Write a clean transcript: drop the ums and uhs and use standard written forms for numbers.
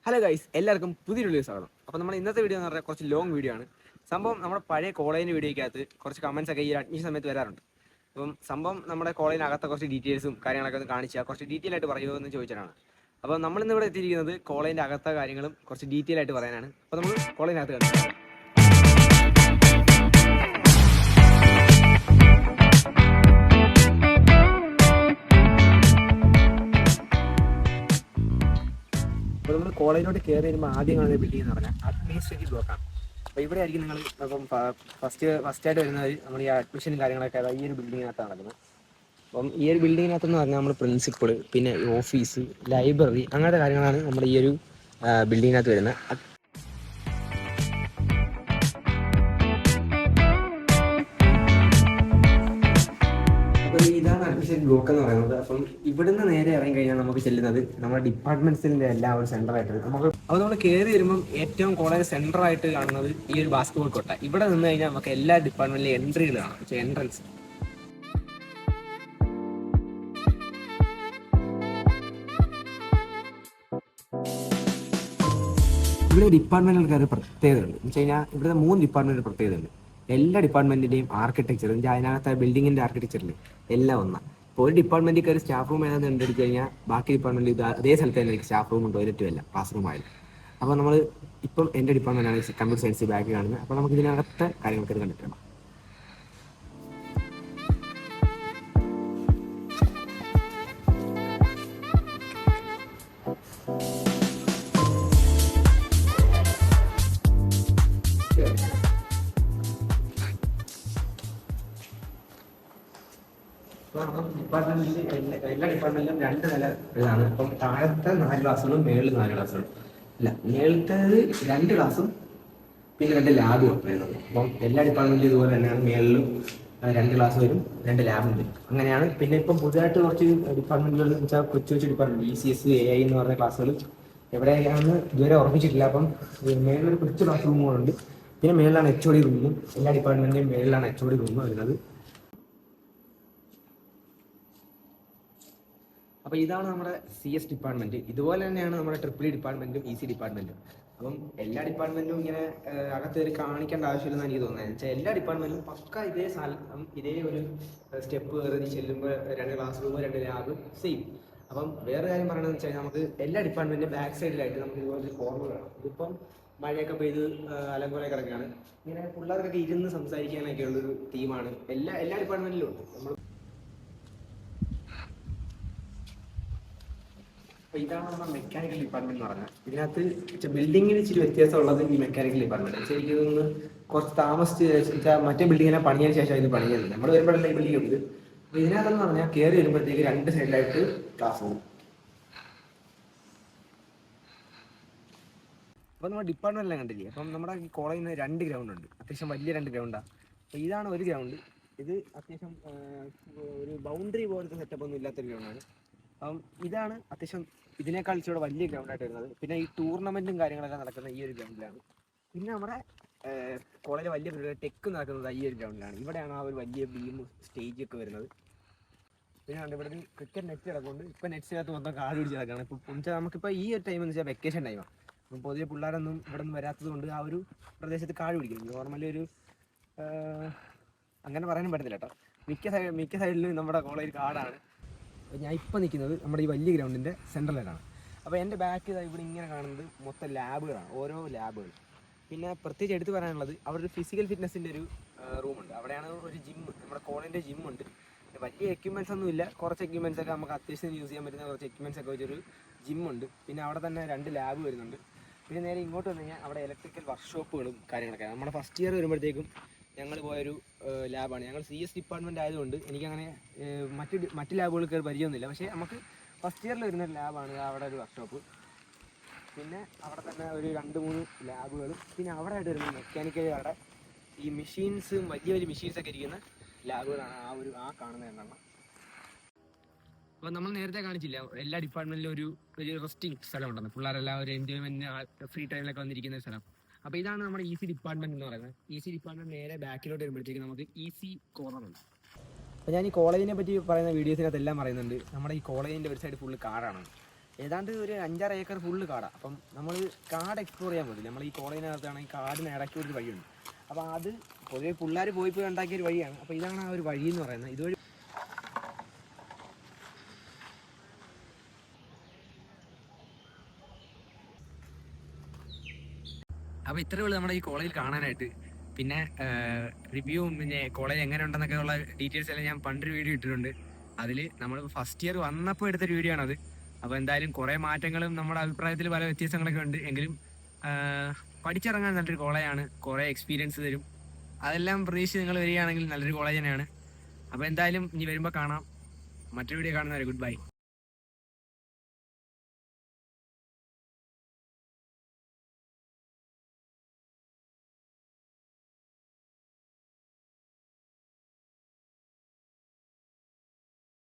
Hello guys, എല്ലാവർക്കും പുതിയൊരു video സ്വാഗതം. അപ്പോൾ നമ്മൾ ഇന്നത്തെ വീഡിയോ എന്ന് പറഞ്ഞാൽ കുറച്ച് ലോങ് വീഡിയോ ആണ്. സംഭവം നമ്മുടെ പഴയ കോളേജിൻ്റെ വീഡിയോയ്ക്കകത്ത് കുറച്ച് കമൻസ് ഒക്കെ ഈ അഡ്മിഷൻ സമയത്ത് വരാറുണ്ട്. അപ്പം സംഭവം നമ്മുടെ കോളേജിനകത്തെ കുറച്ച് ഡീറ്റെയിൽസും കാര്യങ്ങളൊക്കെ ഒന്ന് കാണിച്ചാൽ കുറച്ച് ഡീറ്റെയിൽ ആയിട്ട് പറയുമോ എന്ന് ചോദിച്ചിട്ടാണ്. അപ്പോൾ നമ്മളിന്ന് ഇവിടെ എത്തിയിരിക്കുന്നത് കോളേജിൻ്റെ അകത്തെ കാര്യങ്ങളും കുറച്ച് ഡീറ്റെയിൽ ആയിട്ട് പറയാനാണ്. അപ്പോൾ നമ്മൾ കോളേജിനകത്ത് കണ്ടു. അപ്പോൾ നമ്മൾ കോളേജിലോട്ട് കയറി വരുമ്പോൾ ആദ്യം കാണുന്ന ബിൽഡിംഗ് എന്ന് പറഞ്ഞാൽ അഡ്മിനിസ്ട്രേറ്റീവ് ബ്ലോക്കാണ്. അപ്പോൾ ഇവിടെ ആയിരിക്കും നിങ്ങൾ അപ്പം ഫസ്റ്റായിട്ട് വരുന്നത് നമ്മൾ ഈ അഡ്മിഷനും കാര്യങ്ങളൊക്കെ ഈ ഒരു ബിൽഡിങ്ങിനകത്താണ് നടക്കുന്നത്. അപ്പം ഈ ഒരു ബിൽഡിങ്ങിനകത്തെന്ന് പറഞ്ഞാൽ നമ്മൾ പ്രിൻസിപ്പൾ, പിന്നെ ഓഫീസ്, ലൈബ്രറി, അങ്ങനത്തെ കാര്യങ്ങളാണ് നമ്മുടെ ഈ ഒരു ബിൽഡിങ്ങിനകത്ത് വരുന്നത്. ഇതാണ് അഡ്മിഷൻ ബ്ലോക്ക് എന്ന് പറയുന്നത്. അപ്പം ഇവിടുന്ന് നേരെ ഇറങ്ങി കഴിഞ്ഞാൽ നമുക്ക് ചെല്ലുന്നത് നമ്മുടെ ഡിപ്പാർട്ട്മെന്റ്സിന്റെ എല്ലാ ഒരു സെന്ററായിട്ട് നമുക്ക്. അപ്പോൾ നമ്മൾ കയറി വരുമ്പം ഏറ്റവും കോളേജ് സെന്ററായിട്ട് കാണുന്നത് ഈ ഒരു ബാസ്കറ്റ്ബോൾ കോട്ട. ഇവിടെ നിന്ന് കഴിഞ്ഞാൽ നമുക്ക് എല്ലാ ഡിപ്പാർട്ട്മെന്റിലെ എൻട്രികൾ കാണാം, എൻട്രൻസ്. ഇവിടെ ഡിപ്പാർട്ട്മെന്റുകൾക്ക് ഒരു പ്രത്യേകത ഉണ്ട് എന്ന് വെച്ച് കഴിഞ്ഞാൽ ഇവിടുത്തെ 3 ഡിപ്പാർട്ട്മെന്റ് പ്രത്യേകത ഉണ്ട്. എല്ലാ ഡിപ്പാർട്ട്മെന്റിന്റെയും ആർക്കിടെക്ചർ, അതിനകത്ത് ബിൽഡിങ്ങിന്റെ ആർക്കിടെക്ചറിൽ എല്ലാം ഒന്നാണ്. ഇപ്പോൾ ഒരു ഡിപ്പാർട്ട്മെന്റിൽ ഒരു സ്റ്റാഫ് റൂം ഏതാണെന്ന് കണ്ടെടുത്ത് കഴിഞ്ഞാൽ ബാക്കി ഡിപ്പാർട്ട്മെന്റിൽ ഇത് അതേ സ്ഥലത്ത് തന്നെ സ്റ്റാഫ് റൂമും ടോയ്ലറ്റും എല്ലാം ക്ലാസ് റൂം ആയാലും. അപ്പോൾ നമ്മൾ ഇപ്പം എൻ്റെ ഡിപ്പാർട്ട്മെന്റാണ് കമ്പ്യൂട്ടർ സയൻസ് ബാക്ക് കാണുന്നത്. അപ്പോൾ നമുക്ക് ഇതിനകത്തെ കാര്യങ്ങളൊക്കെ കണ്ടിട്ട് വേണം. എല്ലാ ഡിപ്പാർട്ട്മെന്റിലും 2 നില ഇതാണ്. അപ്പം താഴത്തെ 4 ക്ലാസ്സുകളും മേളിൽ 4 ക്ലാസ്സുകളും. അല്ല, മേളത്തേത് 2 ക്ലാസ്സും പിന്നെ 2 ലാബും വരുന്നത്. അപ്പം എല്ലാ ഡിപ്പാർട്ട്മെന്റിലും ഇതുപോലെ തന്നെയാണ്. മേളിലും 2 ക്ലാസ് വരും, 2 ലാബും വരും. അങ്ങനെയാണ്. പിന്നെ ഇപ്പം പുതുതായിട്ട് കുറച്ച് ഡിപ്പാർട്ട്മെന്റുകൾ എന്ന് വെച്ചാൽ കൊച്ചു ഡിപ്പാർട്ട്മെന്റ് ECS, AI എന്ന് പറഞ്ഞ ക്ലാസ്സുകൾ എവിടെയാണെന്ന് ഇതുവരെ ഉറപ്പിച്ചിട്ടില്ല. അപ്പം മേളിലൊരു കൊച്ചു ക്ലാസ് റൂമുകളുണ്ട്. പിന്നെ മേളിലാണ് HOD റൂമും. എല്ലാ ഡിപ്പാർട്ട്മെന്റിന്റെയും മേളിലാണ് HOD റൂം വരുന്നത്. അപ്പോൾ ഇതാണ് നമ്മുടെ CS ഡിപ്പാർട്ട്മെന്റ്. ഇതുപോലെ തന്നെയാണ് നമ്മുടെ EEE ഡിപ്പാർട്ട്മെന്റും EC ഡിപ്പാർട്ട്മെന്റും. അപ്പം എല്ലാ ഡിപ്പാർട്ട്മെന്റും ഇങ്ങനെ അകത്ത് കയറി കാണിക്കേണ്ട ആവശ്യമില്ലെന്ന് എനിക്ക് തോന്നുന്നത്. വെച്ചാൽ എല്ലാ ഡിപ്പാർട്ട്മെന്റിലും പക്ക ഇതേ സ്ഥലം, ഇതേ ഒരു സ്റ്റെപ്പ് കയറി ചെല്ലുമ്പോൾ 2 ക്ലാസ് റൂം, 2 ലാബ് സെയിം. അപ്പം വേറെ കാര്യം പറയണമെന്ന് വെച്ചാൽ നമുക്ക് എല്ലാ ഡിപ്പാർട്ട്മെന്റിന്റെ ബാക്ക് സൈഡിലായിട്ട് നമുക്ക് ഇതുപോലെ കോർണർ കാണാം. ഇതിപ്പം മഴയൊക്കെ പെയ്ത് അലങ്കോലെ കിടക്കുകയാണ്. ഇങ്ങനെ പിള്ളേർക്കൊക്കെ ഇരുന്ന് സംസാരിക്കാനൊക്കെ ഉള്ളൊരു തീമാണ് എല്ലാ ഡിപ്പാർട്ട്മെന്റിലും ഉണ്ട്. നമ്മൾ അപ്പോൾ ഇതാണ് നമ്മുടെ മെക്കാനിക്കൽ ഡിപ്പാർട്ട്മെന്റ് എന്ന് പറഞ്ഞാൽ. ഇതിനകത്ത് ബിൽഡിങ്ങിന് ഇച്ചിരി വ്യത്യാസമുള്ളത് ഈ മെക്കാനിക്കൽ ഡിപ്പാർട്ട്മെന്റ്. ശരിക്കും ഇതൊന്ന് കുറച്ച് താമസിച്ച് മറ്റേ ബിൽഡിങ്ങിനെ പണിയതിന് ശേഷം ഇത് പണിയുന്നത്. നമ്മൾ വരുമ്പോഴല്ല ഈ ബിൽഡിംഗ് ഉണ്ട്. അപ്പോൾ ഇതിനകത്തെന്ന് പറഞ്ഞാൽ കയറി വരുമ്പോഴത്തേക്ക് 2 സൈഡിലായിട്ട് ക്ലാസ് റൂം. അപ്പോൾ നമ്മുടെ ഡിപ്പാർട്ട്മെന്റിലെല്ലാം കണ്ടില്ലേ. അപ്പം നമ്മുടെ ഈ കോളേജിന് 2 ഗ്രൗണ്ട് ഉണ്ട്. അത്യാവശ്യം വലിയ 2 ഗ്രൗണ്ടാണ്. അപ്പോൾ ഇതാണ് ഒരു ഗ്രൗണ്ട്. ഇത് അത്യാവശ്യം ഒരു ബൗണ്ടറി പോലത്തെ സെറ്റപ്പ് ഒന്നും ഇല്ലാത്തൊരു ഗ്രൗണ്ടാണ്. അപ്പം ഇതാണ് അത്യാവശ്യം ഇതിനേക്കാൾ ഇച്ചിരി വലിയ ഗ്രൗണ്ടായിട്ട് വരുന്നത്. പിന്നെ ഈ ടൂർണമെന്റും കാര്യങ്ങളൊക്കെ നടക്കുന്ന ഈ ഒരു ഗ്രൗണ്ടിലാണ്. പിന്നെ നമ്മുടെ കോളേജിലെ വലിയ ടെക്ക് നടക്കുന്നത് ഈ ഒരു ഗ്രൗണ്ടിലാണ്. ഇവിടെയാണ് ആ ഒരു വലിയ ബീം സ്റ്റേജൊക്കെ വരുന്നത്. പിന്നെ ഇവിടെ ഒരു ക്രിക്കറ്റ് നെറ്റ് കിടക്കുന്നുണ്ട്. ഇപ്പം നെറ്റ്സിനകത്ത് മൊത്തം കാട് പിടിച്ച് കിടക്കുകയാണ്. ഇപ്പം നമുക്കിപ്പോൾ ഈ ഒരു ടൈം എന്ന് വെച്ചാൽ വെക്കേഷൻ ടൈമാണ്. അപ്പം പൊതുവെ പിള്ളേരൊന്നും ഇവിടെ നിന്ന് വരാത്തത് കൊണ്ട് ആ ഒരു പ്രദേശത്ത് കാട് പിടിക്കും. നോർമലി ഒരു അങ്ങനെ പറയാനും പറ്റത്തില്ല കേട്ടോ. മിക്ക സൈഡിലും നമ്മുടെ കോളേജ് കാടാണ്. ഞാൻ ഇപ്പോൾ നിൽക്കുന്നത് നമ്മുടെ ഈ വലിയ ഗ്രൗണ്ടിൻ്റെ സെൻട്രലിലാണ്. അപ്പോൾ എൻ്റെ ബാക്ക് ഇവിടെ ഇങ്ങനെ കാണുന്നത് മൊത്തം ലാബുകളാണ്, ഓരോ ലാബുകൾ. പിന്നെ പ്രത്യേകിച്ച് എടുത്ത് പറയാനുള്ളത് അവിടെ ഒരു ഫിസിക്കൽ ഫിറ്റ്നസിൻ്റെ ഒരു റൂമുണ്ട്. അവിടെയാണ് ഒരു ജിം, നമ്മുടെ കോളേജിൻ്റെ ജിമ്മുണ്ട്. വലിയ എക്യുപ്മെൻറ്റ്സ് ഒന്നും ഇല്ല, കുറച്ച് എക്യുപ്മെൻറ്റ്സ് ഒക്കെ നമുക്ക് അത്യാവശ്യം യൂസ് ചെയ്യാൻ പറ്റുന്ന കുറച്ച് എക്യുപ്മെൻറ്റ്സ് ഒക്കെ വെച്ചൊരു ജിമ്മുണ്ട്. പിന്നെ അവിടെ തന്നെ 2 ലാബ് വരുന്നുണ്ട്. പിന്നെ നേരെ ഇങ്ങോട്ട് വന്നു കഴിഞ്ഞാൽ അവിടെ ഇലക്ട്രിക്കൽ വർക്ക്ഷോപ്പുകളും കാര്യങ്ങളൊക്കെ. നമ്മുടെ ഫസ്റ്റ് ഇയർ വരുമ്പോഴത്തേക്കും ഞങ്ങൾ പോയൊരു ലാബാണ്. ഞങ്ങൾ CS ഡിപ്പാർട്ട്മെൻറ്റ് ആയതുകൊണ്ട് എനിക്കങ്ങനെ മറ്റ് ലാബുകൾക്ക് പരിചയമൊന്നുമില്ല. പക്ഷേ നമുക്ക് ഫസ്റ്റ് ഇയറിൽ വരുന്നൊരു ലാബാണ് അവിടെ ഒരു വർക്ക്ഷോപ്പ്. പിന്നെ അവിടെ തന്നെ ഒരു 2-3 ലാബുകളും. പിന്നെ അവിടെ ആയിട്ട് വരുന്ന മെക്കാനിക്കൽ അവിടെ ഈ മെഷീൻസ്, വലിയ മെഷീൻസൊക്കെ ഇരിക്കുന്ന ലാബുകളാണ് ആ കാണുന്ന എണ്ണം. അപ്പോൾ നമ്മൾ നേരത്തെ കാണിച്ചില്ല എല്ലാ ഡിപ്പാർട്ട്മെൻറ്റിലും ഒരു റെസ്റ്റിംഗ് സ്ഥലം ഉണ്ടെന്ന്. പിള്ളേരെല്ലാം ഒരു എൻജോയ്മെൻറ്റിന് ഫ്രീ ടൈമിലൊക്കെ വന്നിരിക്കുന്ന ഒരു സ്ഥലം. അപ്പോൾ ഇതാണ് നമ്മുടെ EC ഡിപ്പാർട്ട്മെന്റ് എന്ന് പറയുന്നത്. EC ഡിപ്പാർട്ട്മെന്റ് നേരെ ബാക്കിലോട്ട് വരുമ്പോഴത്തേക്ക് നമുക്ക് EC കോർണർ ഉണ്ട്. അപ്പോൾ ഞാൻ ഈ കോളേജിനെ പറ്റി പറയുന്ന വീഡിയോസിനകത്ത് എല്ലാം പറയുന്നുണ്ട്. നമ്മുടെ ഈ കോളേജിൻ്റെ ഒരു സൈഡ് ഫുള്ള് കാടാണ്. ഏതാണ്ട് ഒരു 5-6 ഏക്കർ ഫുള്ള് കാടാണ്. അപ്പം നമ്മൾ കാട് എക്സ്പ്ലോർ ചെയ്യാൻ പറ്റില്ല. നമ്മൾ ഈ കോളേജിനകത്താണെങ്കിൽ കാടിന് ഇടയ്ക്ക് ഒരു വഴിയുണ്ട്. അപ്പോൾ അത് പൊതുവെ പിള്ളേർ പോയി ഉണ്ടാക്കിയൊരു വഴിയാണ്. അപ്പോൾ ഇതാണ് ആ ഒരു വഴി എന്ന് പറയുന്നത്. ഇതുവഴി അപ്പോൾ ഇത്രയേ ഉള്ളൂ നമ്മുടെ ഈ കോളേജിൽ കാണാനായിട്ട്. പിന്നെ റിവ്യൂവും പിന്നെ കോളേജ് എങ്ങനെ ഉണ്ടെന്നൊക്കെ ഉള്ള ഡീറ്റെയിൽസ് എല്ലാം ഞാൻ പണ്ടൊരു വീഡിയോ ഇട്ടിട്ടുണ്ട്. അതിൽ നമ്മൾ ഫസ്റ്റ് ഇയർ വന്നപ്പോൾ എടുത്തൊരു വീഡിയോ ആണത്. അപ്പോൾ എന്തായാലും കുറേ മാറ്റങ്ങളും നമ്മുടെ അഭിപ്രായത്തിൽ പല വ്യത്യാസങ്ങളൊക്കെ ഉണ്ട്. എങ്കിലും പഠിച്ചിറങ്ങാൻ നല്ലൊരു കോളേജാണ്, കുറേ എക്സ്പീരിയൻസ് തരും. അതെല്ലാം പ്രതീക്ഷിച്ച് നിങ്ങൾ വരികയാണെങ്കിൽ നല്ലൊരു കോളേജ് തന്നെയാണ്. അപ്പോൾ എന്തായാലും ഇനി വരുമ്പോൾ കാണാം. മറ്റൊരു വീഡിയോ കാണുന്നവരെ ഗുഡ് ബൈ.